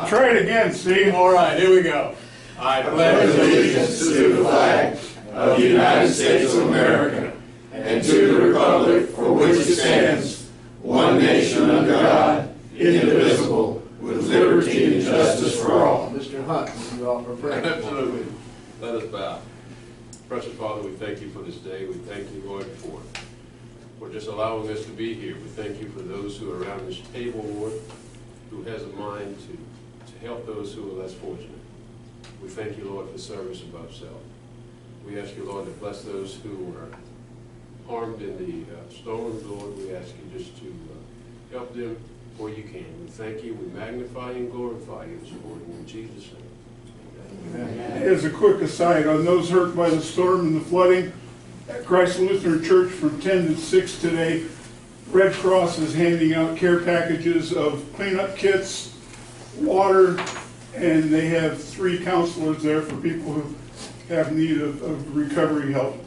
Try it again, Steve. All right, here we go. I pledge allegiance to the flag of the United States of America and to the republic for which it stands, one nation under God, indivisible, with liberty and justice for all. Mr. Hunt, will you offer prayer? Absolutely. Let us bow. Precious Father, we thank you for this day. We thank you, Lord, for just allowing us to be here. We thank you for those who are around this table, Lord, who has a mind to help those who are less fortunate. We thank you, Lord, for service above self. We ask you, Lord, to bless those who are harmed in the storms, Lord. We ask you just to help them where you can. We thank you, we magnify and glorify you this morning in Jesus' name. Amen. As a quick aside, on those hurt by the storm and the flooding, at Christ Lutheran Church from 10 to 6 today, Red Cross is handing out care packages of cleanup kits, water, and they have 3 counselors there for people who have need of recovery help.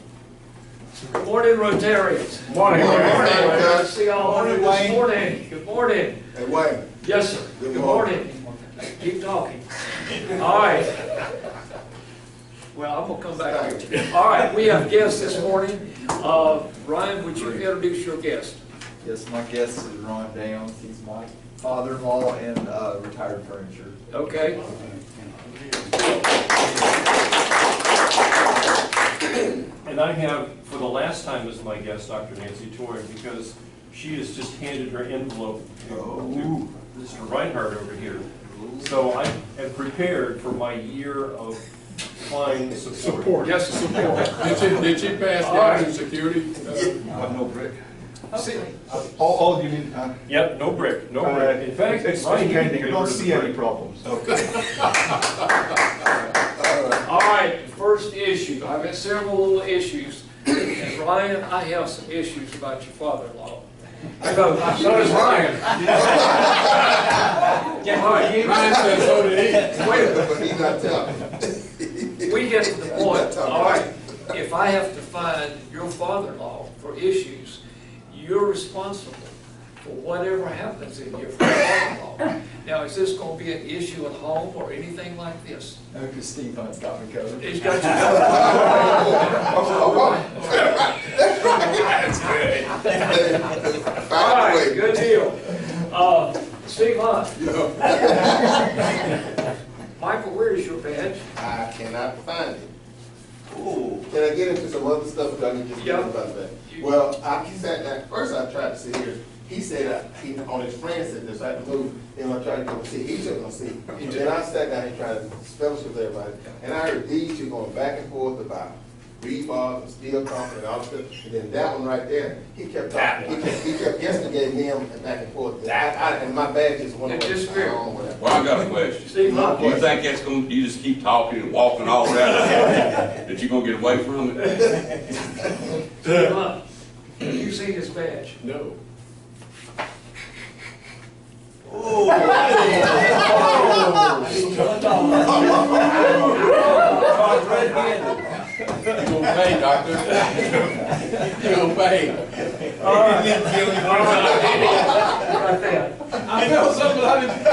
Good morning, Rotarians. Good morning. Good morning. Good Good to see all of you this morning. Good morning. Hey, Wayne. Yes, sir. Good morning. Keep talking. All right. Well, I'm going to come back to you. All right, we have guests this morning. Ryan, would you introduce your guest? Yes, my guest is Ron Downs. He's my father-in-law and retired furniture. Okay. And I have, for the last time as my guest, Dr. Nancy Torrin, because she has just handed her envelope to Mr. Reinhardt over here. So I have prepared for my year of flying support. Yes, support. Did she pass down security? No brick. Oh, you mean, Yep, no brick, no brick. In fact, it's right here, pending. I don't see any problems. All right, first issue. I've got several little issues. And Ryan, I have some issues about your father-in-law. So does Ryan. All right. Ryan says so did he. Wait a minute. But he's not telling. We get to the point. All right. If I have to find your father-in-law for issues, you're responsible for whatever happens in your father-in-law. Now, is this going to be an issue at home or anything like this? No, because Steve Hunt's got me covered. He's got you covered. That's good. All right, good deal. Steve Hunt. Michael, where is your badge? I cannot find it. Ooh. Can I get into some other stuff? Because I can just get about that. Well, I sat down. First, I tried to sit here. He said he on his friend said this. I had to move. Then I tried to go see. He took my seat. Then I sat down and tried to fellowship with everybody. And I heard these two going back and forth about rebar and steel company and all this stuff. And then that one right there, he kept talking. He kept instigating him and back and forth. And my badge just went away. Well, I got a question. Steve Hunt. You think that's going to, you just keep talking and walking all around that you're going to get away from it? Steve Hunt, have you seen his badge? No. You're going to pay, doctor. You're going to pay. All right. I felt something I didn't.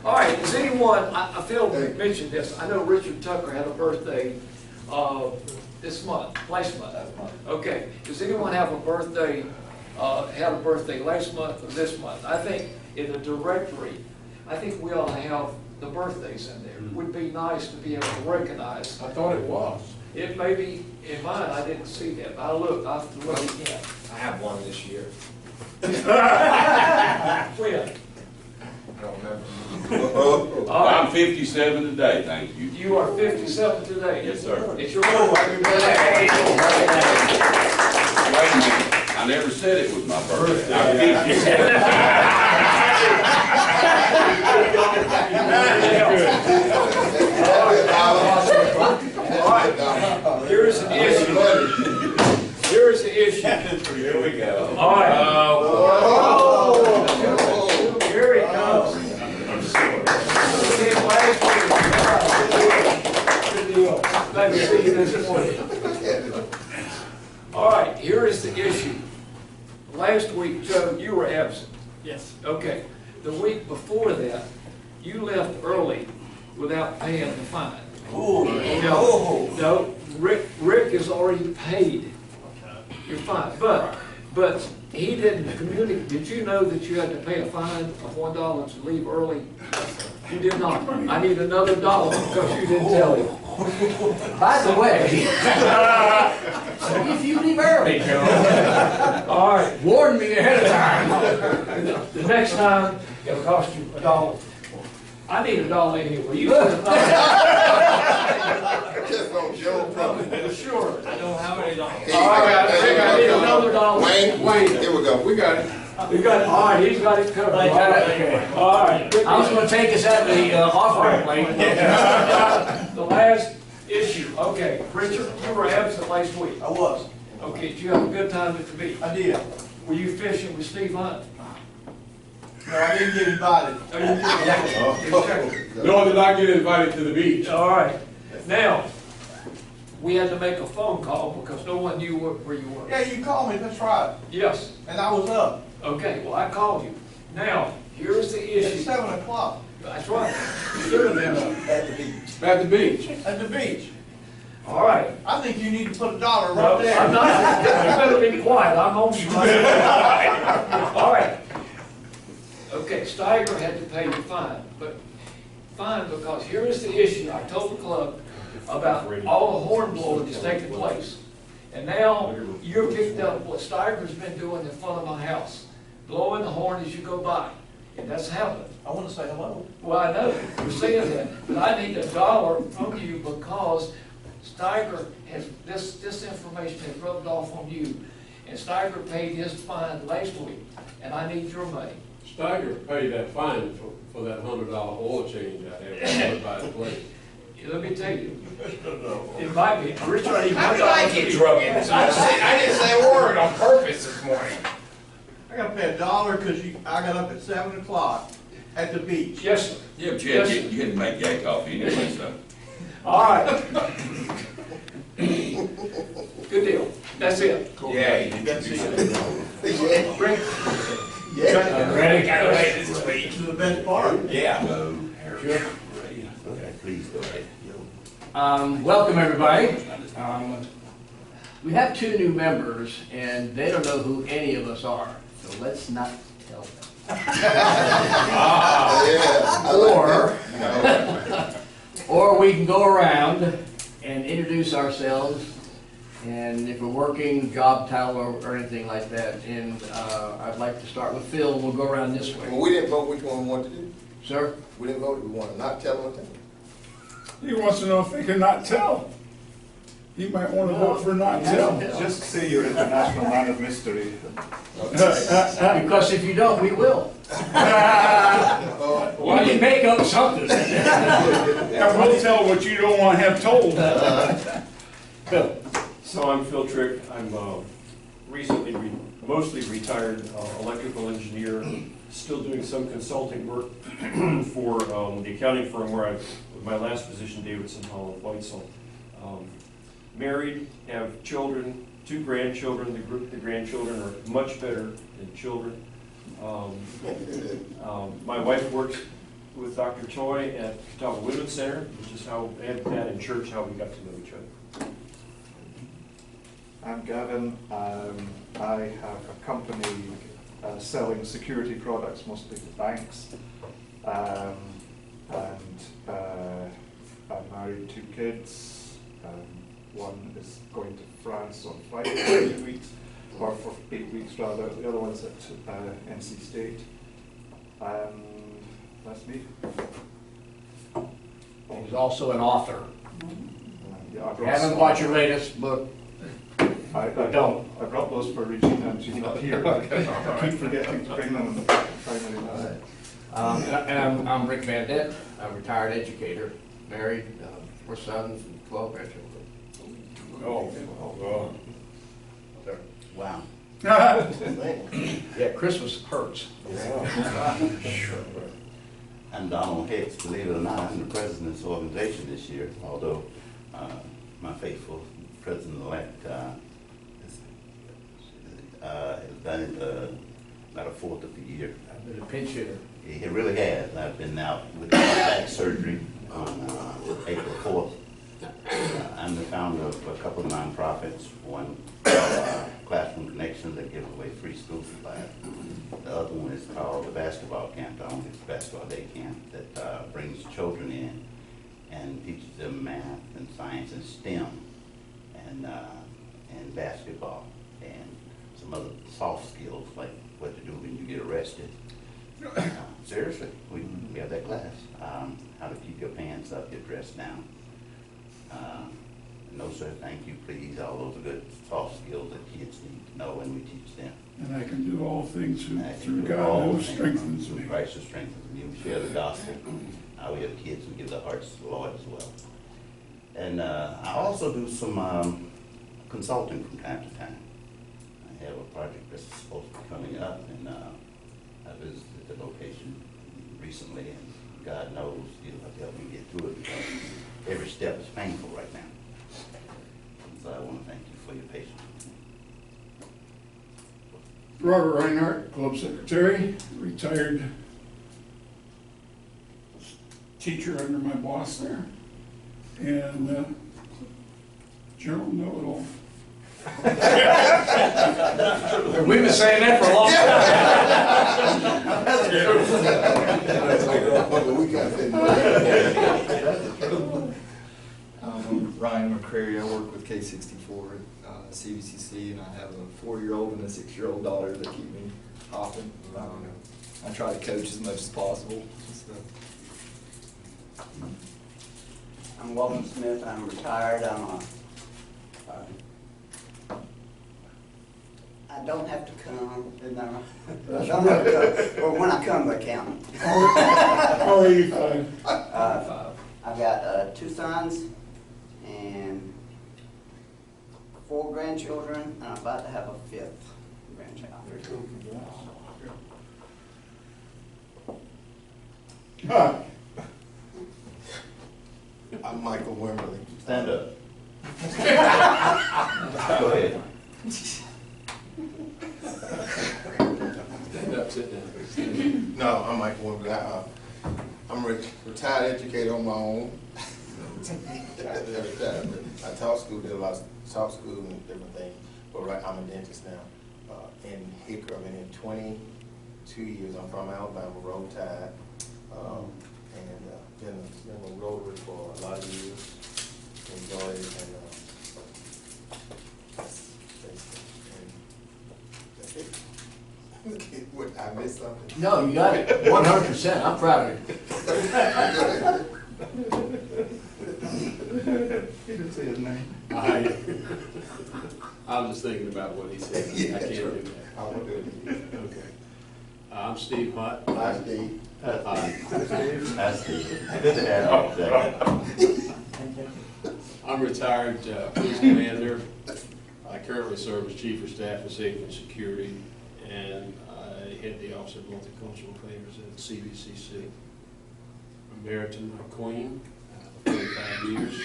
All right, does anyone, I failed to mention this, I know Richard Tucker had a birthday this month, last month. Okay, does anyone have a birthday, had a birthday last month or this month? I think in the directory, I think we ought to have the birthdays in there. It would be nice to be able to recognize. I thought it was. It may be, in mine, I didn't see that. I looked, I have to look again. I have one this year. When? I don't remember. All right. I'm 57 today, thank you. You are 57 today. Yes, sir. It's your birthday. Wait a minute. I never said it was my birthday. I'm 57. All right. Here's an issue. Here's the issue. Here we go. All right. Here it comes. Good deal. Glad to see you this morning. All right, here is the issue. Last week, Joe, you were absent. Yes. Okay. week before that, you left early without paying the fine. No, Rick has already paid your fine, but he didn't communicate. Did you know that you had to pay a fine of $1 to leave early? You did not. I need another $1 because you didn't tell him. By the way, if you leave early, Joe, All right, warn me ahead of time. the next time, it'll cost you $1. I need $1 anyway. You said $1. Just on Joe problem. Sure. I don't have any dollars. All right, Rick, I need another $1. Wayne, here we go. We got it. We got it. All right, he's got it covered. I got it. Okay. All right. I was gonna take us out of the offering plate. The last issue, okay, Richard, you were absent last week. I was. Okay, did you have a good time at the beach? I did. Were you fishing with Steve Hunt? No, I didn't get invited. Oh, you did? Nor did I get invited to the beach. All right. Now, we had to make a phone call because no one knew where you were. Yeah, you called me, that's right. Yes. And I was up. Okay, well, I called you. Now, here's the It's issue. 7 o'clock That's right. You should have been up. at the beach. At the beach. At the beach. All right. I think you need to put $1 No, right there. I'm not. You better be quiet. I'm on you. All right. Okay, Steiger had to pay the fine, but fine because here is the issue. I told the club about all the horn blowing that's taking place. And now you're picked up what Steiger's been doing in front of my house, blowing the horn as you go by. And that's happened. I want to say hello. Well, I know, you're saying that, but I need $1 from you because Steiger has, this information has rubbed off on you. And Steiger paid his fine last week, and I need your money. Steiger paid that fine for that $100 oil change I had by the place. Let me tell you, it might be, Richard, I need How did I get drug in this? I didn't say a word on purpose this morning. I gotta pay $1 because I got up at 7 o'clock at the beach. Yes, sir. Yeah, but you had to make that coffee anyway, so. All right. Good deal. That's it. Yeah. That's it. Rick, Yeah. Ready, got away this This week. is the best part. Yeah. Okay, please go ahead. Welcome, everybody. We have 2 new members, and they don't know who any of us are, so let's not tell them. Yeah. I like that. Or we can go around and introduce ourselves, and if we're working, job title or anything like that. And I'd like to start with Phil. We'll go around this Well, way. we didn't vote which one we wanted to do. Sir? We didn't vote, we want to not tell them or tell them. He wants to know if they can not tell. You might want to vote for not tell. Just say you're international man of mystery. Because if you don't, we will. You can make up something. Yeah, we'll tell what you don't want to have told. So I'm Phil Trick. I'm recently, mostly retired electrical engineer, still doing some consulting work for the accounting firm where my last position, Davidson Hall of Weitzel. Married, have children, 2 grandchildren. The grandchildren are much better than children. My wife works with Dr. Toy at Catawba Women's Center, which is how, and that in church, how we got to know each other. I'm Gavin. I have a company selling security products, mostly to banks. I'm married, 2 kids. One is going to France on Friday for 8 weeks, or for 8 weeks rather. The other one's at NC State. That's me. He's also an author. Yeah, I brought Haven't watched your latest book. I don't. I brought those for Regina and she's not here. I keep forgetting to bring them finally. And I'm Rick Van Dent. I'm a retired educator, married, 4 sons, and 12 grandchildren. Wow. Yeah, Christmas hurts. I'm Donald Hicks. Believe it or not, I'm the president of this organization this year, although my faithful president-elect has done it about a fourth of the year. I've been a pinch hitter. It really has. I've been out with back surgery on April 4th. I'm the founder of a couple of nonprofits. One called Classroom Connections that gives away free school supplies. The other one is called the Basketball Camp. It's a basketball day camp that brings children in and teaches them math and science and STEM and basketball and some other soft skills like what to do when you get arrested. Seriously, we have that class. How to keep your pants up, your dress down. No sir, thank you, please. All those are good soft skills that kids need to know and we teach them. And I can do all things And I through can do God all who things strengthens through me. Christ who strengthens me. We share the gospel. We have kids who give their hearts to the Lord as well. And I also do some consulting from time to time. I have a project that's supposed to be coming up, and I visited the location recently, and God knows He'll have to help me get through it because every step is painful right now. And so I want to thank you for your patience. Robert Reinhardt, Club Secretary, retired teacher under my boss there, and general know-it-all. We've been saying that for a long time. I'm Ryan McCrary. I work with K64 at CVCC, and I have a 4-year-old and a 6-year-old daughter that keep me hopping. I try to coach as much as possible. So. I'm Walton Smith. I'm retired. I don't have to come. I don't have to come. Or when I come, they count. How are you, Clyde? I've got 2 sons and 4 grandchildren, and I'm about to have a 5th grandchild. Hi. I'm Michael Wimberly. Stand up. Go ahead. Stand up, sit down. No, I'm Michael Wimberly. I'm a retired educator on my own. I taught school, did a lot of taught school and different things, but I'm a dentist now in Hickory. I've been here 22 years. I'm from Alabama, Roll Tide, and been a Rotary for a lot of years. Enjoyed it, and that's it. What, I missed something? No, you got it, 100%, I'm proud of you. He didn't say his name. I was just thinking about what he said. I can't do that. I won't do it. Okay. I'm Steve Hutt. Hi, Steve. Hi, Steve. Good to have you. I'm retired police commander. I currently serve as Chief of Staff of Safety and Security, and I head the Office of Multicultural Affairs at CVCC. I'm married to my queen, 35 years.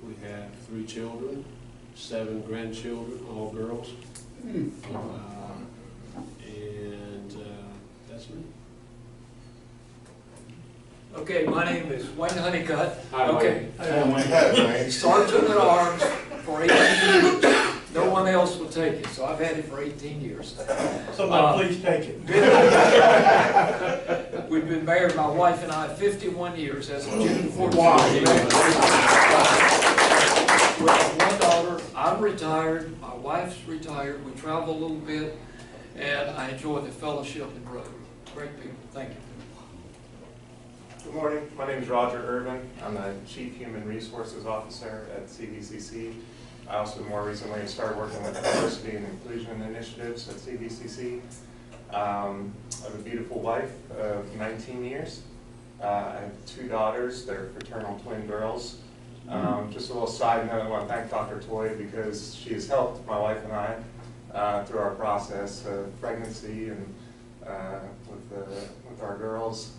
We have 3 children, 7 grandchildren, all girls. And that's me. Okay, my name is Wayne Honeycutt. Hi, Okay. Wayne. Sergeant at Arms for 18 years. No one else will take it, so I've had it for 18 years. Somebody please take it. We've been married, my wife and I, 51 years as of June 14th. Wow. We have 1 daughter. I'm retired. My wife's retired. We travel a little bit, and I enjoy the fellowship and road. Great people. Thank you. Good morning, my name is Roger Irvin. I'm the Chief Human Resources Officer at CVCC. I also more recently have started working with diversity and inclusion initiatives at CVCC. I have a beautiful wife of 19 years. I have 2 daughters. They're fraternal twin girls. Just a little side note, I want to thank Dr. Toy because she has helped my wife and I through our process of pregnancy and with our girls.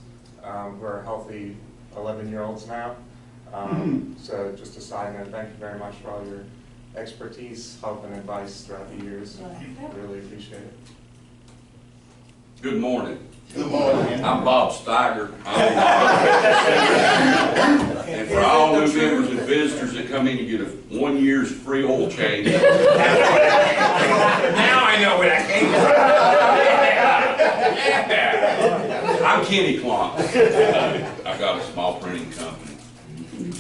Who are healthy 11-year-olds now. So just a side note, thank you very much for all your expertise, help, and advice throughout the years. I really appreciate it. Good morning. Good morning. I'm Bob Steiger. And for all new members and visitors that come in, you get a 1 year's free oil change. Now I know what I came for. I'm Kenny Klonk. I got a small printing company.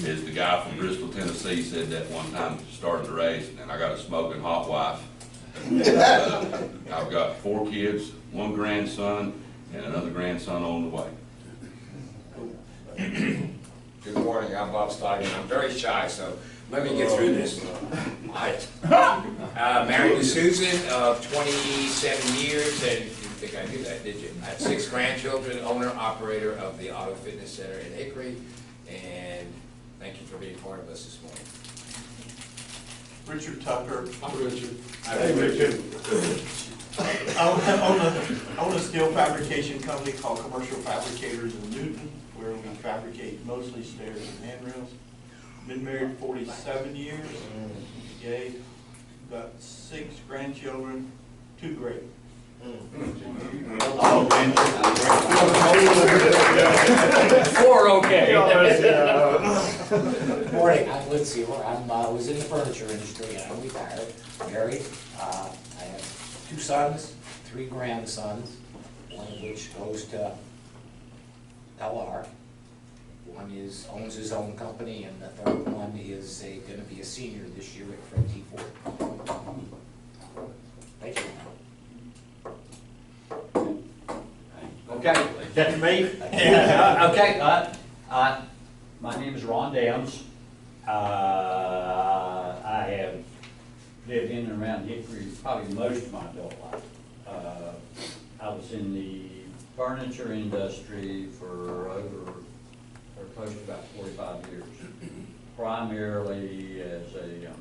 As the guy from Bristol, Tennessee said that one time, starting the race, and I got a smoking hot wife. I've got 4 kids, 1 grandson, and another grandson on the way. Good morning, I'm Bob Steiger. I'm very shy, so let me get through this. All right. Married to Susan of 27 years, and you didn't think I knew that, did you? I have 6 grandchildren, owner, operator of the Auto Fitness Center in Hickory, and thank you for being part of us this morning. Richard Tucker. I'm Richard. Hey, Richard. I own a steel fabrication company called Commercial Fabricators in Newton, where we fabricate mostly stairs and handrails. Been married 47 years, gay, got 6 grandchildren, 2 great. Four, okay. Morning, I'm Liz Seaver. I was in the furniture industry and I'm retired, married. I have 2 sons, 3 grandsons, one of which goes to LR. One owns his own company, and the third one is going to be a senior this year from T4. Thank you. Okay, that's me. Okay, my name is Ron Downs. I have lived in and around Hickory probably most of my adult life. I was in the furniture industry for close to about 45 years, primarily as a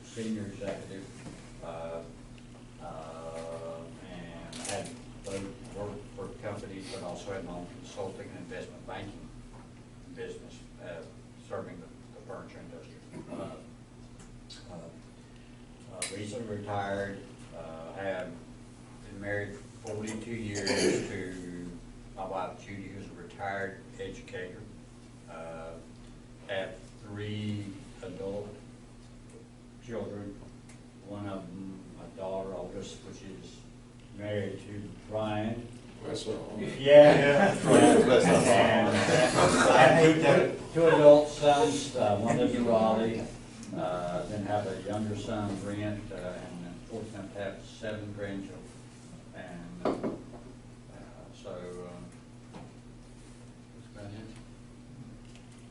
senior executive. And I had both worked for companies, but also had my own consulting and investment banking business, serving the furniture industry. Recently retired, have been married 42 years to my wife Judy, who's a retired educator. Have 3 adult children, one of them a daughter, oldest, which is married to Brian. Yeah. And 2 adult sons, one lives in Raleigh, then have a younger son, Brent, and fortunate to have 7 grandchildren.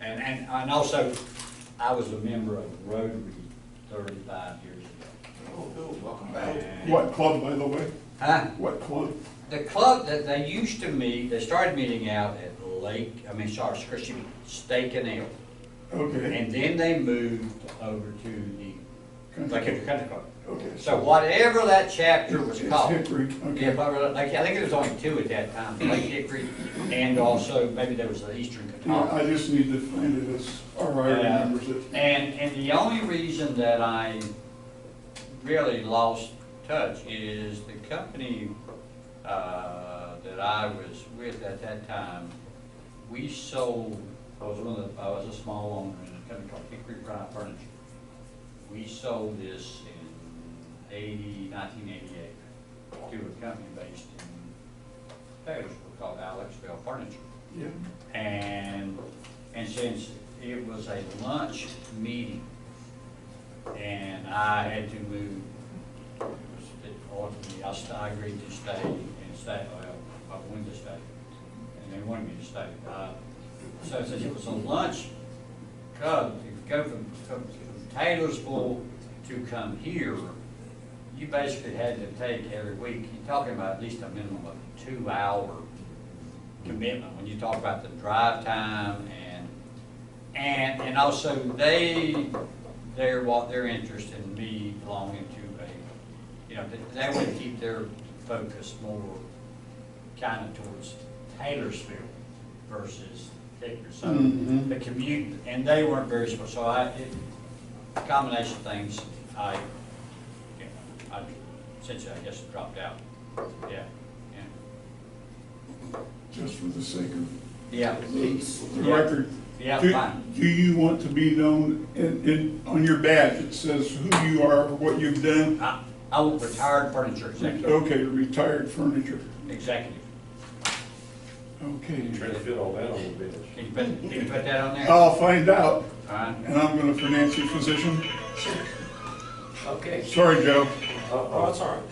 And and also, I was a member of Rotary 35 years ago. Oh, cool, welcome back. What club, by the way? Huh? What club? The club that they used to meet, they started meeting out at Steak and Ale. Okay. And then they moved over to the Country Club. Okay. So whatever that chapter was called. Hickory, okay. Yeah, but I think there was only 2 at that time, Lake Hickory, and also maybe there was the Eastern Catawba. I just need to find it as R.I. remembers it. And the only reason that I really lost touch is the company that I was with at that time. We sold. I was a small owner in a company called Hickory Prime Furniture. We sold this in 1988 to a company based in Taylorsville called Alexville Furniture. Yeah. And since it was a lunch meeting and I had to move, ultimately I agreed to stay, well, I wanted to stay, and they wanted me to stay. So since it was a lunch club, to go from Taylorsville to come here, you basically had to take every week, you're talking about at least a minimum of 2-hour commitment when you talk about the drive time and also their interest in me belonging to they want to keep their focus more kind of towards Taylorsville versus Hickory. So the commute, and they weren't very smart. So a combination of things, I since I guess it dropped out. Yeah, yeah. Just for the sake of Yeah. the record. Yeah, Do- fine. Do you want to be known on your badge, it says who you are, what you've done? I'm a retired furniture executive. Okay, retired furniture. Executive. Okay. Trying to fit all that on the bench. Can you put that on there? I'll find out, All right. and I'm gonna finance your physician. Okay. Sorry, Joe. Oh, that's all right.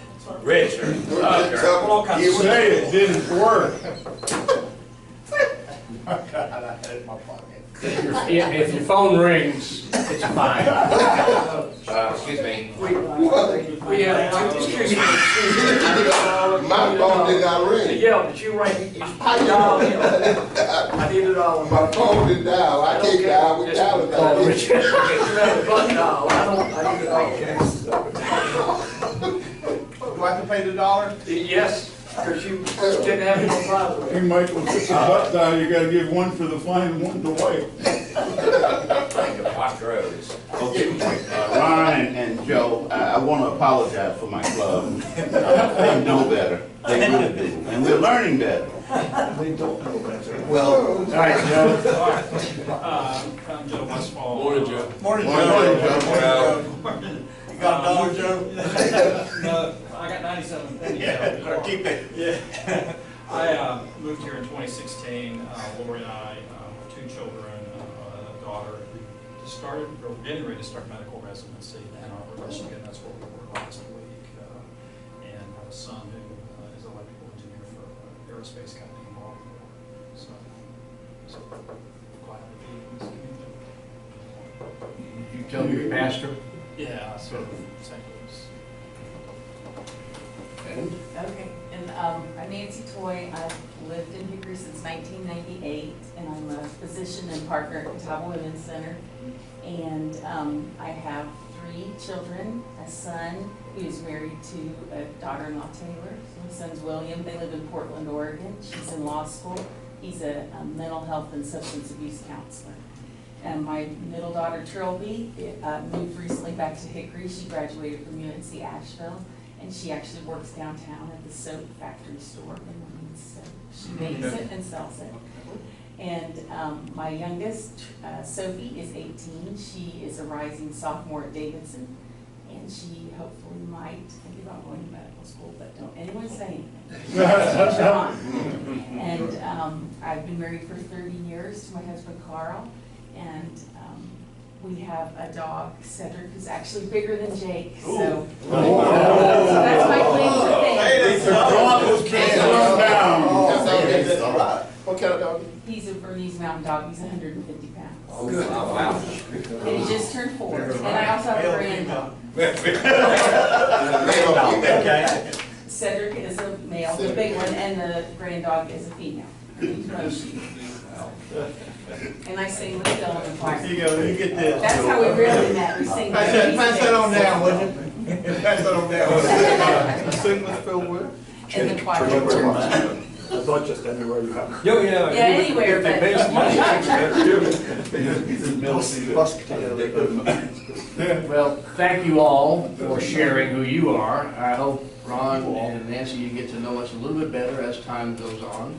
Richard. Say it didn't work. If your phone rings, it's fine. Excuse me. We have, excuse me. My phone did not ring. Yeah, but you rang, you dialed in. I need it all. My phone didn't dial, I can't dial, we dial it. Oh, Richard. You have a button dial, I need it all. Do I have to pay the $1? Yes, because you didn't have no problem. Hey, Michael, if it's a butt dial, you gotta give one for the fine and one to wipe. Watch roads. Okay, Ron and Joe, I want to apologize for my club. They know better. They really do. And we're learning better. Well. All right, Joe. I'm Joe Westfall. Morning, Joe. Morning, Morning, Joe. You got $1, Joe? No, I got 97. Yeah, better keep it. Yeah. I moved here in 2016. Lori and I, two children, a daughter. We started, or getting ready to start medical residency in Ann Arbor, Michigan. That's where we were last week. And have a son who is an electrical engineer for an aerospace company in Baltimore. So glad to be in this community. You tell me your pastor. Yeah, so St. Louis. And Okay, and I'm Nancy Toy. I've lived in Hickory since 1998, and I'm a physician and partner at Catawba Women's Center. And I have 3 children, a son who is married to a daughter-in-law, Taylor. So my son's William. They live in Portland, Oregon. She's in law school. He's a mental health and substance abuse counselor. And my middle daughter, Trilby, moved recently back to Hickory. She graduated from UNC Asheville. And she actually works downtown at the soap factory store in Orleans. So she makes it and sells it. And my youngest, Sophie, is 18. She is a rising sophomore at Davidson. And she hopefully might think about going to medical school, but don't anyone say anything. And I've been married for 30 years to my husband, Carl. And we have a dog, Cedric, who's actually bigger than Jake. So that's my claim to fame. Hey, that's All right. What kind of dog? He's a Bernese Mountain Dog. He's 150 pounds. Oh, wow. And he just turned 4. And I also have a grand dog. Okay. Cedric is a male, the big one, and the grand dog is a female. And I sing with Phil in the choir. Here you go, you get this. That's how we really met. We sing. Pass that on down, would you? Pass that on down. Sing with Phil Wood? In the choir of church. I thought just anywhere you have. Oh, yeah. Yeah, anywhere, They pay us money. Well, thank you all for sharing who you are. I hope Ron and Nancy, you get to know us a little bit better as time goes on.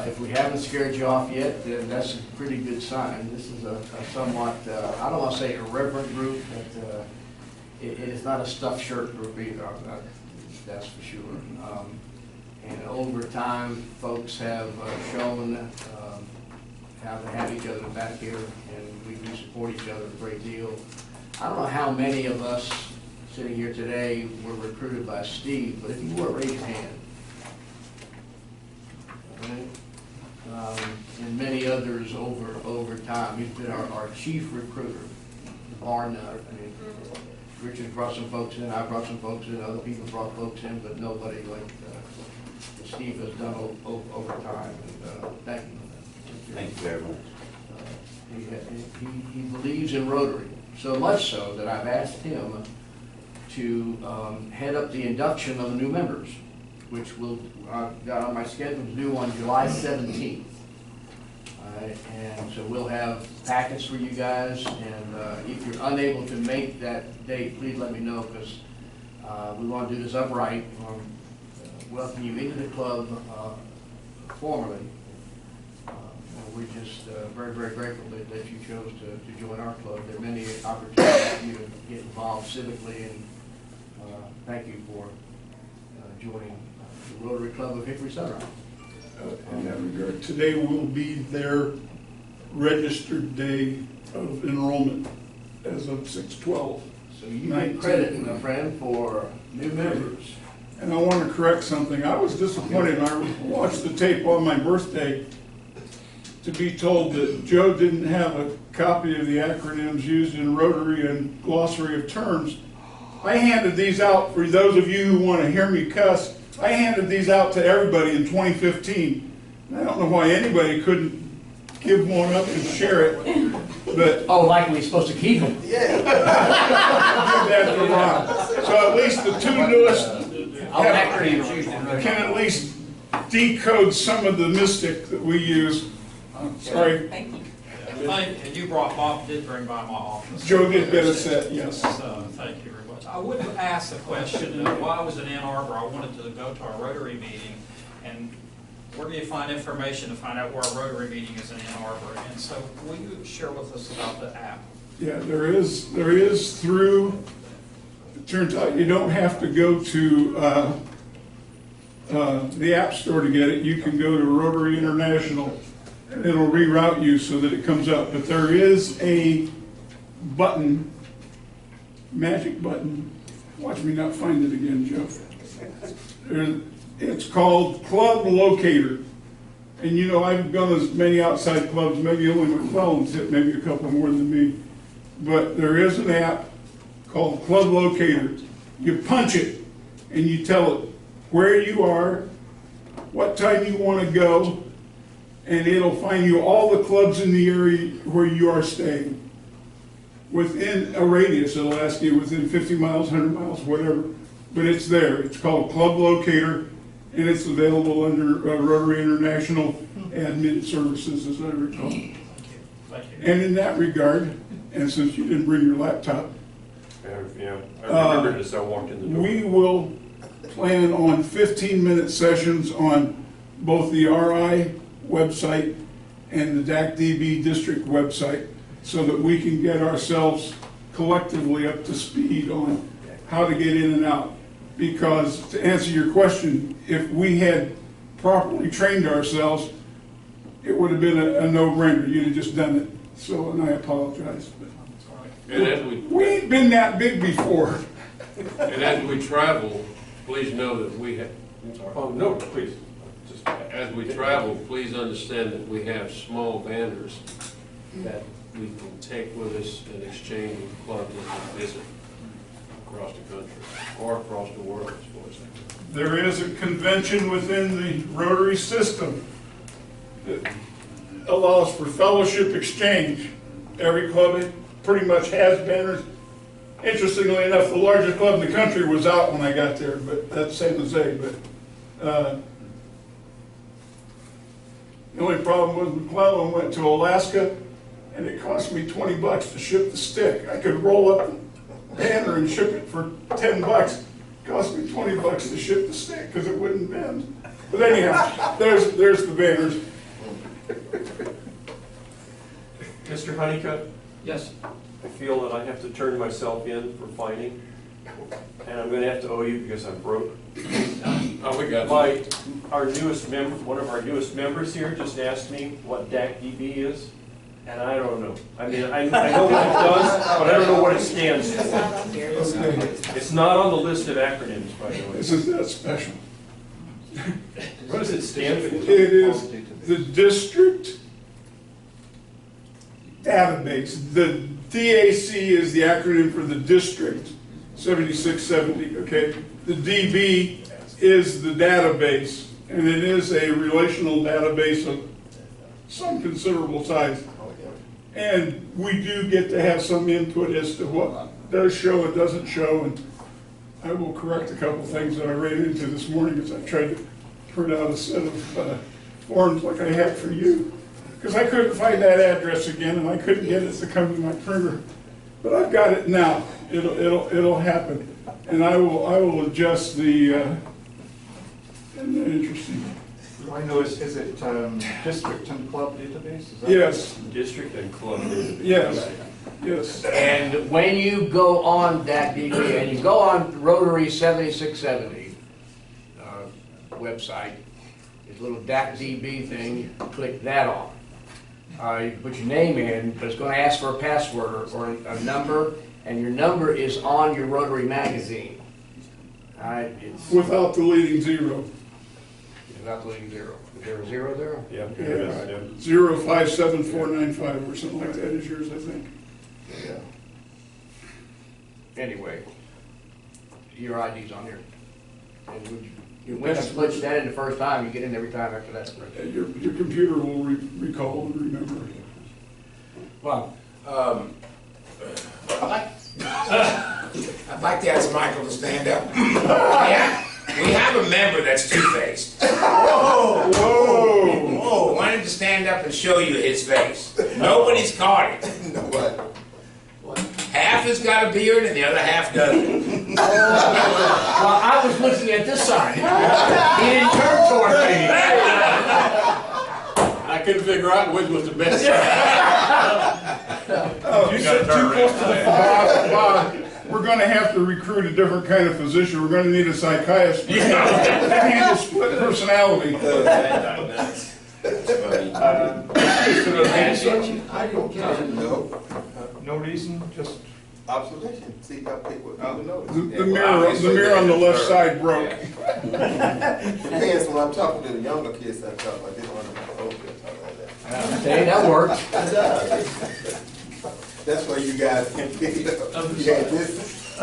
If we haven't scared you off yet, then that's a pretty good sign. This is a somewhat, I don't want to say irreverent group, but it is not a stuffed shirt group either, that's for sure. And over time, folks have shown how to have each other back here, and we do support each other a great deal. I don't know how many of us sitting here today were recruited by Steve, but if you were, raise your hand. And many others over time. He's been our chief recruiter, bar none. I mean, Richard brought some folks in, I brought some folks in, other people brought folks in, but nobody like Steve has done over time. And thank you. Thank you very much. He believes in Rotary, so much so that I've asked him to head up the induction of the new members, which will got on my schedule to do on July 17th. And so we'll have packets for you guys, and if you're unable to make that date, please let me know, because We want to do this upright, welcome you into the club formally. We're just very, very grateful that you chose to join our club. There are many opportunities for you to get involved civically, and thank you for joining the Rotary Club of Hickory Sunrise. In that regard, today will be their registered day of enrollment as of 6/12. So you get credit, my friend, for new members. And I want to correct something. I was disappointed when I watched the tape on my birthday to be told that Joe didn't have a copy of the acronyms used in Rotary and glossary of terms. I handed these out for those of you who want to hear me cuss. I handed these out to everybody in 2015. I don't know why anybody couldn't give one up and share it, but oh, like we're supposed to keep them. yeah. That's wrong. So at least the two newest can at least decode some of the mystic that we use. Sorry. Thank you. And you did bring by my office. Joe did get a set, yes. So, thank you very much. I would ask the question, while I was in Ann Arbor, I wanted to go to our Rotary meeting, and where do you find information to find out where our Rotary meeting is in Ann Arbor? And so, will you share with us about the app? Yeah, there is through, it turns out you don't have to go to the App Store to get it. You can go to Rotary International, and it'll reroute you so that it comes up. But there is a button, magic button. Watch me not find it again, Joe. It's called Club Locator. And you know, I've gone to as many outside clubs, maybe only McClellan's hit maybe a couple more than me. But there is an app called Club Locator. You punch it and you tell it where you are, what time you want to go, and it'll find you all the clubs in the area where you are staying. Within a radius, it'll ask you within 50 miles, 100 miles, whatever, but it's there. It's called Club Locator, and it's available under Rotary International Admin Services, as I recall. Thank you. And in that regard, and since you didn't bring your laptop, Yeah, I remembered as I walked in the door. we will plan on 15-minute sessions on both the RI website and the DAC-DB district website so that we can get ourselves collectively up to speed on how to get in and out. Because to answer your question, if we had properly trained ourselves, it would have been a no-brainer. You'd have just done it. So, and I apologize. And as We ain't been that big before. And as we travel, please know that we have, Oh, no, please. Just, as we travel, please understand that we have small banners that we can take with us and exchange with clubs as we visit across the country or across the world, as far as that goes. There is a convention within the Rotary system that allows for fellowship exchange. Every club pretty much has banners. Interestingly enough, the largest club in the country was out when I got there, but that's San Jose. But the only problem was McClellan went to Alaska, and it cost me $20 to ship the stick. I could roll up a banner and ship it for $10. It cost me $20 to ship the stick because it wouldn't bend. But anyhow, there's the banners. Mr. Honeycutt, Yes. I feel that I have to turn myself in for fining, and I'm gonna have to owe you because I'm broke. Oh, we got Our newest member, one of our newest members here just asked me what DAC-DB is, and I don't know. I mean, I know what it does, but I don't know what it stands for. Okay. It's not on the list of acronyms, by the way. This is that special. What does it stand for? It is the district database. The DAC is the acronym for the district 7670, okay? The DB is the database, and it is a relational database of some considerable size. And we do get to have some input as to what does show and doesn't show, and I will correct a couple things that I ran into this morning as I tried to print out a set of forms like I had for you. Because I couldn't find that address again, and I couldn't get it to come to my printer. But I've got it now. It'll happen. And I will adjust the, interesting. I know, is it district and club database? Is that- Yes, District and club database. yes, yes. And when you go on DAC-DB, and you go on Rotary 7670 website, there's a little DAC-DB thing, click that on. You can put your name in, but it's gonna ask for a password or a number, and your number is on your Rotary magazine. All right, it's Without the leading zero. without the leading zero. Is there a zero there? Yeah, there is, yeah. 057495 or something like that is yours, I think. Yeah. Anyway, your ID's on here. And when you switch that in the first time, you get in every time after that. Your computer will recall and remember. Well, I'd like to ask Michael to stand up. Yeah, we have a member that's two-faced. Whoa! Whoa! I wanted to stand up and show you his face. Nobody's caught it. Nobody. Half has got a beard and the other half doesn't. well, I was looking at this side. He didn't turn toward me. I couldn't figure out which was the best. Oh, you said too close to the Bob, we're gonna have to recruit a different kind of physician. We're gonna need a psychiatrist. Handle split personality. No reason, just Observation, see how people notice. The mirror on the left side broke. Depends when I'm talking to the younger kids, I talk like this, when I'm older, I talk like that. Hey, that works. It does. That's why you guys can pick it up. You had this,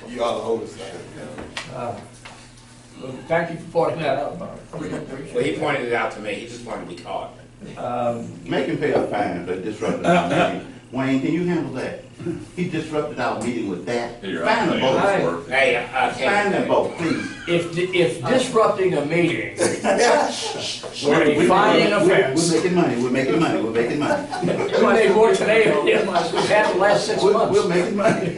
you are the older side. Well, thank you for pointing that out, Bob. Well, he pointed it out to me, he just wanted to be caught. Make him pay a fine for disrupting our meeting. Wayne, can you handle that? He disrupted our meeting with that. Here, Fine them both. work. Hey, Fine them both, please. If disrupting a meeting were a fine offense, We're making money, we're making money, we're making money. we made more today than we've had the last 6 months. We're making money.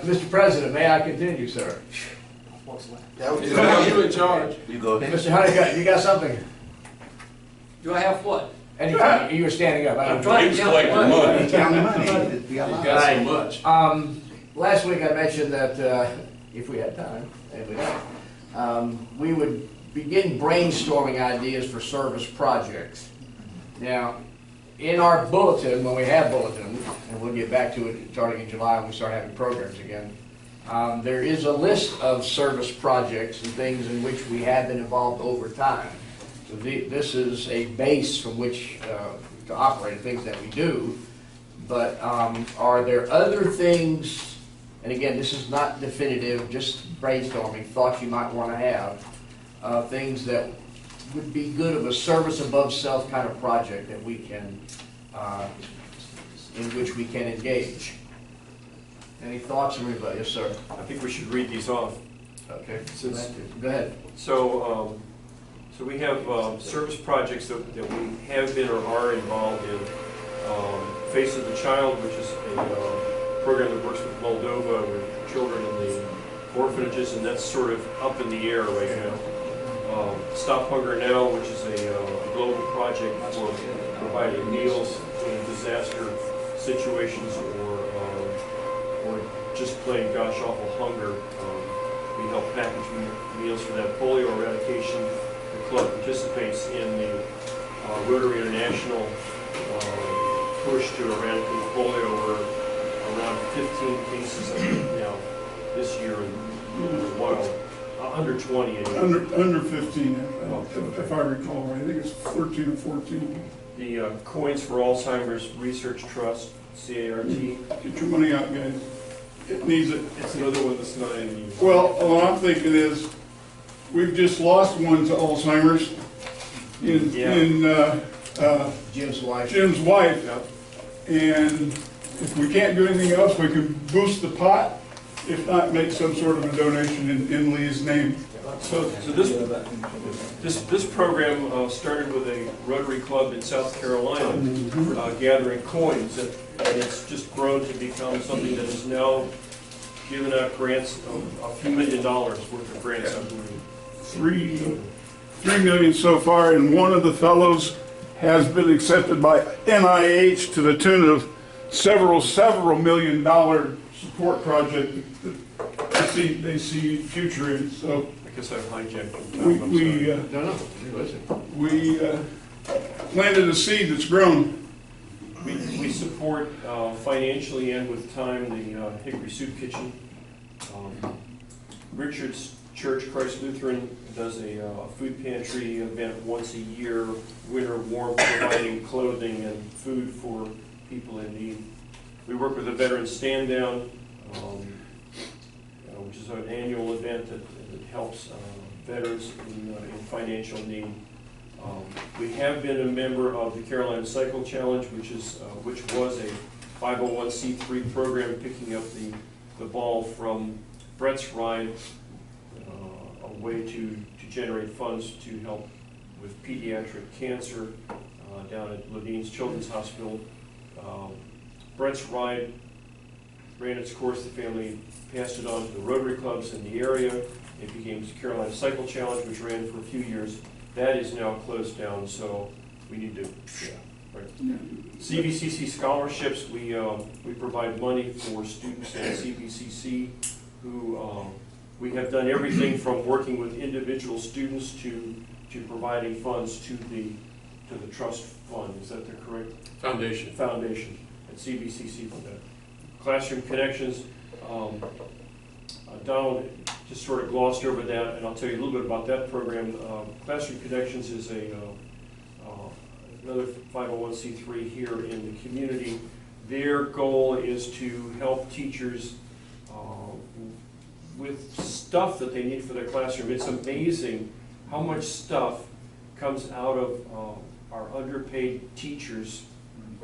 Mr. President, may I continue, sir? That was You in charge. You go ahead. Mr. Honeycutt, you got something? Do I have what? Anything, you were standing up. I'm trying to count collecting money. money. Count the money. You got a lot. Got so much. Last week I mentioned that if we had time, and we don't, we would begin brainstorming ideas for service projects. Now, in our bulletin, when we have bulletins, and we'll get back to it starting in July when we start having programs again, there is a list of service projects and things in which we have been involved over time. So this is a base from which to operate, things that we do. But are there other things, and again, this is not definitive, just brainstorming, thoughts you might want to have, things that would be good of a service above self kind of project that we can, in which we can engage. Any thoughts from anybody? Yes, sir. I think we should read these off. Okay. Since- Go ahead. So, so we have service projects that we have been or are involved in. Face of the Child, which is a program that works with Moldova with children in the orphanages, and that's sort of up in the air right now. Stop Hunger Now, which is a global project for providing meals in disaster situations or just plain gosh awful hunger. We help package meals for that. Polio eradication. The club participates in the Rotary International push to eradicate polio. We're around 15 cases now this year in the wild. Under 20 anyway. Under 15, if I recall right. I think it's 13 or 14. The Coins for Alzheimer's Research Trust, CART. Get your money out, guys. It needs it. It's another one that's not in use. Well, what I'm thinking is, we've just lost one to Alzheimer's in Jim's wife. Jim's wife. And if we can't do anything else, we can boost the pot if not, make some sort of a donation in Lee's name. So this program started with a Rotary Club in South Carolina, gathering coins, and it's just grown to become something that is now giving out grants of a few $1 million worth of grants, I believe. $3 million so far, and one of the fellows has been accepted by NIH to the tune of several $1 million support project that they see future in. So I guess I've hijacked your time. we planted a seed that's grown. We support financially and with time the Hickory Soup Kitchen. Richard's Church, Christ Lutheran, does a food pantry event once a year, winter warmth, providing clothing and food for people in need. We work with a veteran stand down, which is an annual event that helps veterans in financial need. We have been a member of the Carolina Cycle Challenge, which was a 501c3 program, picking up the ball from Brett's Ride, a way to generate funds to help with pediatric cancer down at Levine's Children's Hospital. Brett's Ride ran its course. The family passed it on to the Rotary clubs in the area. It became the Carolina Cycle Challenge, which ran for a few years. That is now closed down, so we need to, right. CVCC scholarships, we provide money for students at CVCC who, we have done everything from working with individual students to providing funds to the trust fund. Is that the correct? Foundation. Foundation at CVCC for that. Classroom Connections, Donald just sort of glossed over that, and I'll tell you a little bit about that program. Classroom Connections is another 501c3 here in the community. Their goal is to help teachers with stuff that they need for their classroom. It's amazing how much stuff comes out of our underpaid teachers'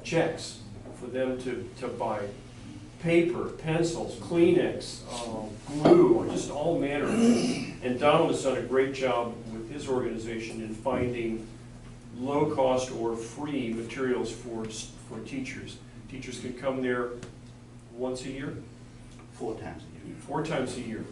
checks for them to buy. Paper, pencils, Kleenex, glue, just all manner of things. And Donald has done a great job with his organization in finding low-cost or free materials for teachers. Teachers can come there once a year? 4 times a year. 4 times a year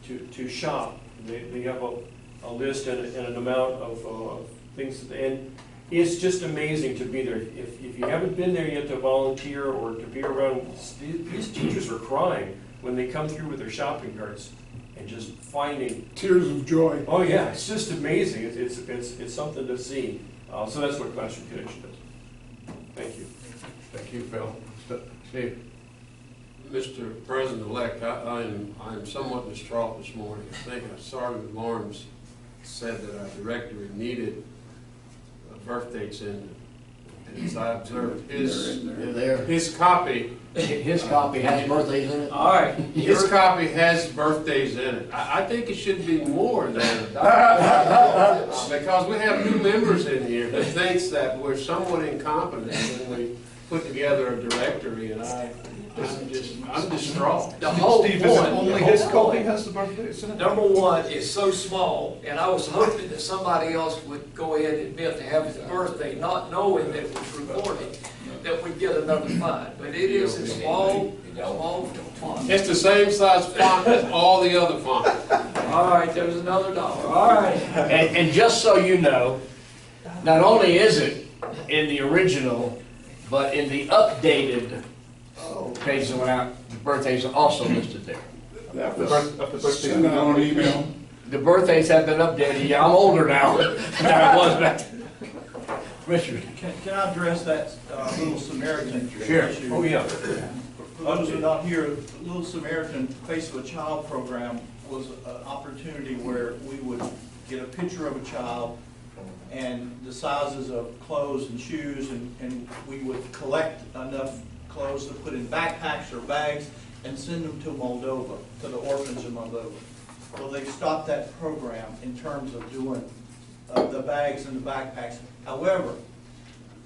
to shop. They have a list and an amount of things, and it's just amazing to be there. If you haven't been there yet to volunteer or to be around, these teachers are crying when they come through with their shopping carts and just finding tears of joy. Oh yeah, it's just amazing. It's something to see. So that's what Classroom Connection does. Thank you. Thank you, Phil. Steve. Mr. President-elect, I'm somewhat distraught this morning. I think Sergeant Lawrence said that our directory needed a birth dates in it. And as I observed, his copy. His copy has birthdays in it? All right. His copy has birthdays in it. I think it should be more than because we have new members in here that thinks that we're somewhat incompetent when we put together a directory, and I'm distraught. The whole Steve, point, is it only his copy has the birthdays in it? number one, is so small, and I was hoping that somebody else would go ahead and admit to having his birthday, not knowing that it was recorded, that we'd get another fine. But it is a small font. It's the same size font as all the other fonts. All right, there's another $1. All right. And just so you know, not only is it in the original, but in the updated page that went out, the birthdays are also listed there. That was sent out on email. The birthdays have been updated. Yeah, I'm older now than I was back then. Richard. Can I address that Little Samaritan Sure. issue? Oh, yeah. For those who are not here, Little Samaritan Face of a Child program was an opportunity where we would get a picture of a child and the sizes of clothes and shoes, and we would collect enough clothes to put in backpacks or bags and send them to Moldova, to the orphans in Moldova. Well, they stopped that program in terms of doing the bags and the backpacks. However,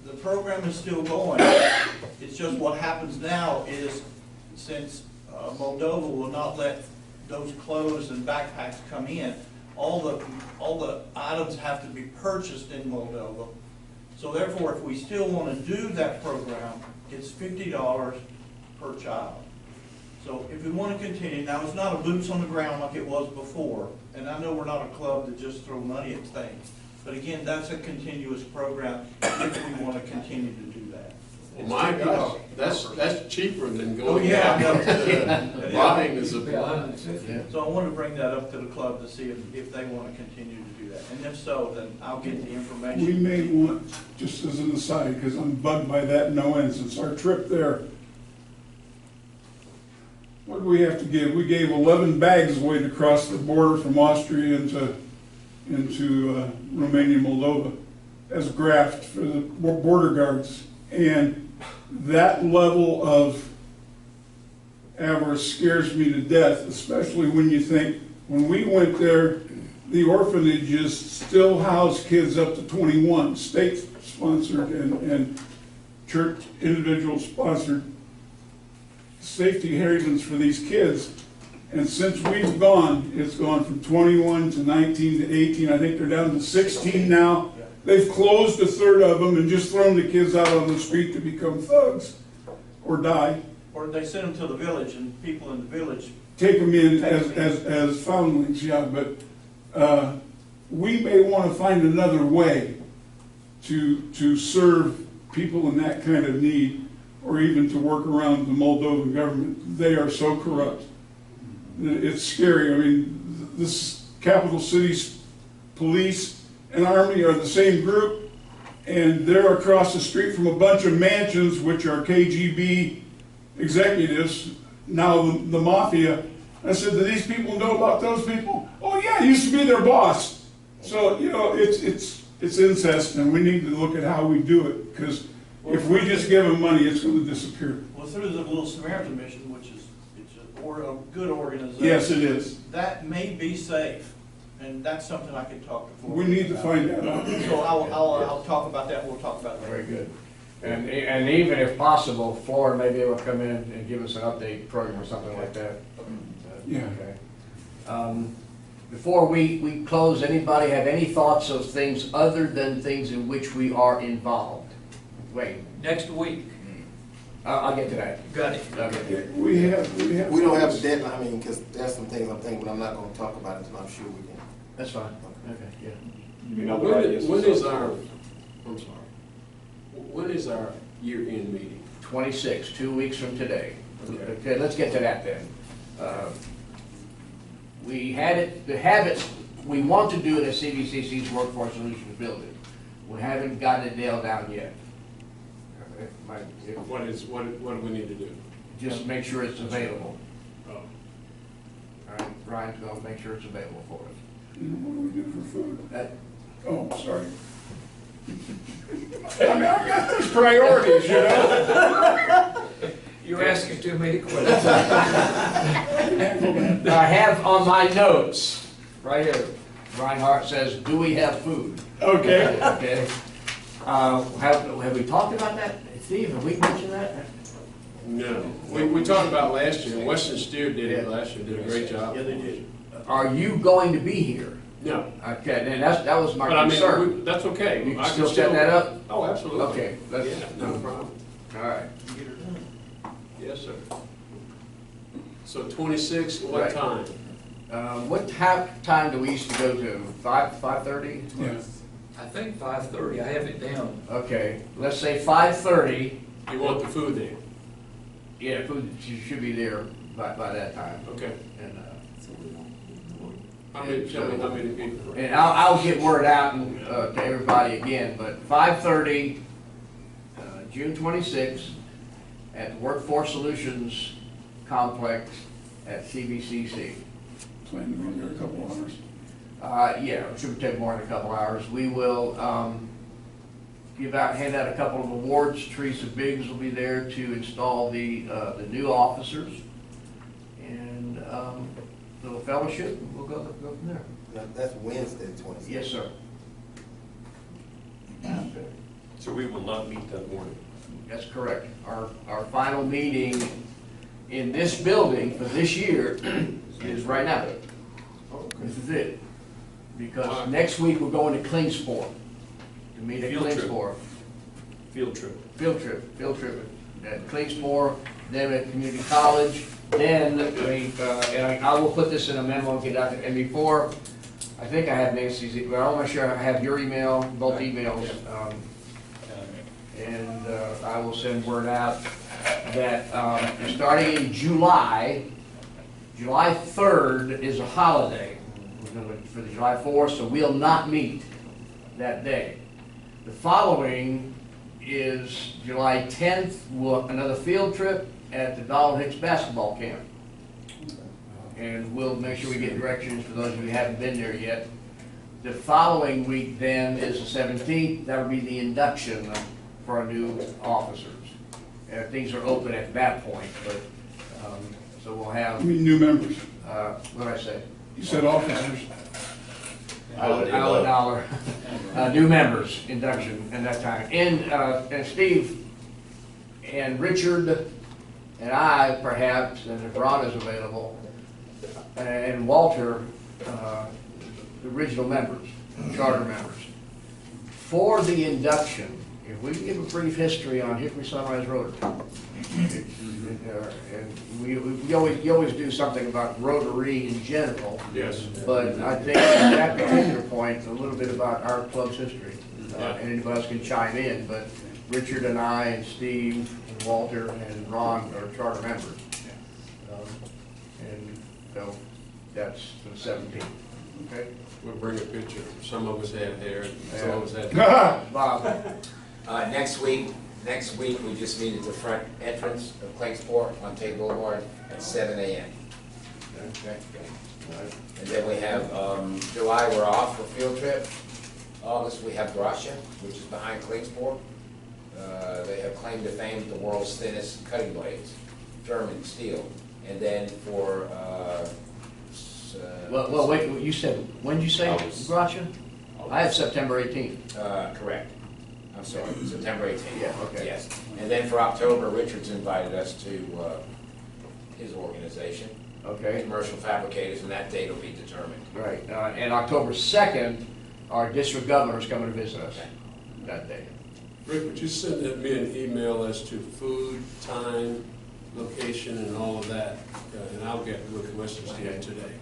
the program is still going. It's just what happens now is, since Moldova will not let those clothes and backpacks come in. All the items have to be purchased in Moldova. So therefore, if we still want to do that program, it's $50 per child. So if we want to continue, now it's not a boots on the ground like it was before, and I know we're not a club that just throw money at things, but again, that's a continuous program if we want to continue to do that. Well, my gosh, that's cheaper than Oh, going yeah, I know. out to buying the supplies. So I wanted to bring that up to the club to see if they want to continue to do that, and if so, then I'll get the information. We may want, just as an aside, because I'm bugged by that no end, since our trip there, what did we have to give? We gave 11 bags away to cross the border from Austria into Romania, Moldova, as graft for the border guards. And that level of avarice scares me to death, especially when you think, when we went there, the orphanages still house kids up to 21, state-sponsored and church individual-sponsored safety havens for these kids. And since we've gone, it's gone from 21 to 19 to 18. I think they're down to 16 now. They've closed a third of them and just thrown the kids out on the street to become thugs or die. Or they send them to the village, and people in the village Take them in as foundlings, yeah, but we may want to find another way to serve people in that kind of need, or even to work around the Moldovan government. They are so corrupt. It's scary. I mean, this capital city's police and army are the same group, and they're across the street from a bunch of mansions, which are KGB executives, now the mafia. I said, do these people know about those people? Oh yeah, I used to be their boss. So, you know, it's incest, and we need to look at how we do it, because if we just give them money, it's going to disappear. Well, through the Little Samaritan Mission, which is a good organization. Yes, it is. That may be safe, and that's something I could talk to. We need to find that out. So I'll talk about that. We'll talk about that. Very good. And even if possible, Florida may be able to come in and give us an update program or something like that. Yeah. Okay. Before we close, anybody have any thoughts of things other than things in which we are involved? Wait. Next week. I'll get to that. Got it. Okay. We don't have a deadline, I mean, because there's some things I'm thinking, but I'm not gonna talk about it until I'm sure we can. That's fine. Okay, yeah. When is our year-end meeting? 26, 2 weeks from today. Okay, let's get to that then. We had it, the habits, we want to do it at CVCC's Workforce Solutions building. We haven't gotten it nailed down yet. What do we need to do? Just make sure it's available. Oh. All right, Ryan's gonna make sure it's available for us. What do we do for food? Oh, sorry. I mean, I've got these priorities, you know? You're asking too many questions. I have on my notes, right here, Reinhardt says, do we have food? Okay. Okay. Have we talked about that? Steve, have we mentioned that? No. We talked about last year. Western Steer did it last year, did a great job. Yeah, they did. Are you going to be here? No. Okay, then that was my But I concern. mean, that's okay. You can I still set that up? Oh, absolutely. Okay. Yeah, no problem. All right. Yes, sir. So 26, what Right. time? What time do we used to go to? 5:30? Yeah. I think 5:30, I have it down. Okay, let's say 5:30. You want the food there? Yeah, food should be there by that time. Okay. And, How many people? and I'll get word out to everybody again, but 5:30, June 26th, at the Workforce Solutions Complex at CVCC. Plan to be there a couple hours. Yeah, it should take more than a couple hours. We will hand out a couple of awards. Teresa Biggs will be there to install the new officers, and little fellowship. And we'll go from there. That's Wednesday, 26th. Yes, sir. So we will not meet that morning. That's correct. Our final meeting in this building for this year is right now. This is it. Because next week we're going to Klingspor, to meet at Field trip. Klingspor. Field trip. Field trip at Klingspor, then at community college, then and I will put this in a memo and get out there. And before, I think I have Nancy's, but I'm not sure I have your email, both emails. And I will send word out that starting in July 3rd is a holiday for the July 4th, so we'll not meet that day. The following is July 10th, another field trip at the Donald Hicks basketball camp. And we'll make sure we get directions for those of you who haven't been there yet. The following week then is the 17th. That will be the induction for our new officers. Things are open at that point, but so we'll have. I mean, new members. What did I say? You said officers. $1. New members induction at that time. And Steve and Richard and I, perhaps, and if Ron is available, and Walter, the original members, charter members. For the induction, if we can give a brief history on Hickory Sunrise Rotary. And you always do something about Rotary in general. Yes. But I think at that particular point, a little bit about our club's history. And anybody else can chime in, but Richard and I and Steve and Walter and Ron are charter members. And so that's the 17th, okay? We'll bring a picture. Some of us had hair, some of us had. Bob. Next week, we just meet at the front entrance of Klingspor on Tate Boulevard at 7 a.m. Okay. And then we have, July, we're off for field trip. August, we have Gracia, which is behind Klingspor. They have claim to fame as the world's thinnest cutting blades, German steel. And then for, Well, wait, you said, when did you say, Gracia? I have September 18th. Correct. I'm sorry, September 18th. Yeah, okay. Yes. And then for October, Richard's invited us to his organization. Okay. Commercial Fabricators, and that date will be determined. Right, and October 2nd, our district governor's coming to visit us that day. Rick, would you send me an email as to food, time, location, and all of that? And I'll get with Western today.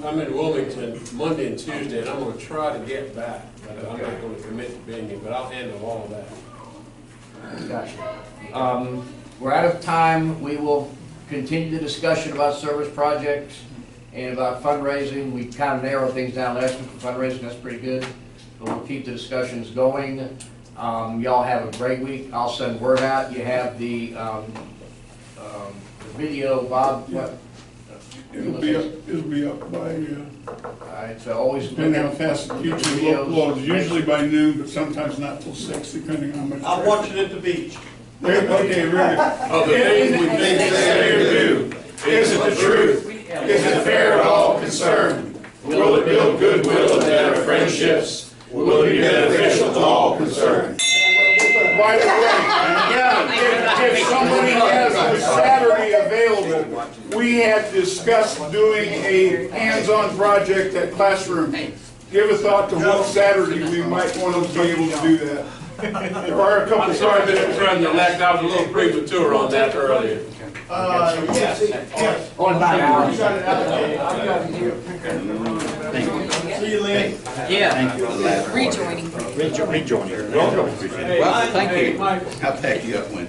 I'm in Wilmington Monday and Tuesday, and I'm going to try to get back, but I'm not going to commit to being here, but I'll handle all of that. Gotcha. We're out of time. We will continue the discussion about service projects and about fundraising. We kind of narrowed things down last week for fundraising. That's pretty good. But we'll keep the discussions going. Y'all have a great week. I'll send word out. You have the video, Bob. What? It'll be up by, It's always depending on how fast YouTube uploads, usually by noon, but sometimes not till 6, depending on how much. I'm watching at the beach. Okay, very Of the things we think say or do, is it the truth? Is it fair to all concerned? Will it build goodwill and better friendships? Will it be beneficial to all concerned? By the way, if somebody has a Saturday available, we had discussed doing a hands-on project at Classroom. Give a thought to what Saturday we might want to be able to do that. There are a couple I'm sorry, Mr. President-elect, I was a little premature on that earlier. Yes. On my house. You got it out there. See you, Lynn. Yeah. Rejoining. Rejoining. Welcome. Well, thank you. I'll take you up when.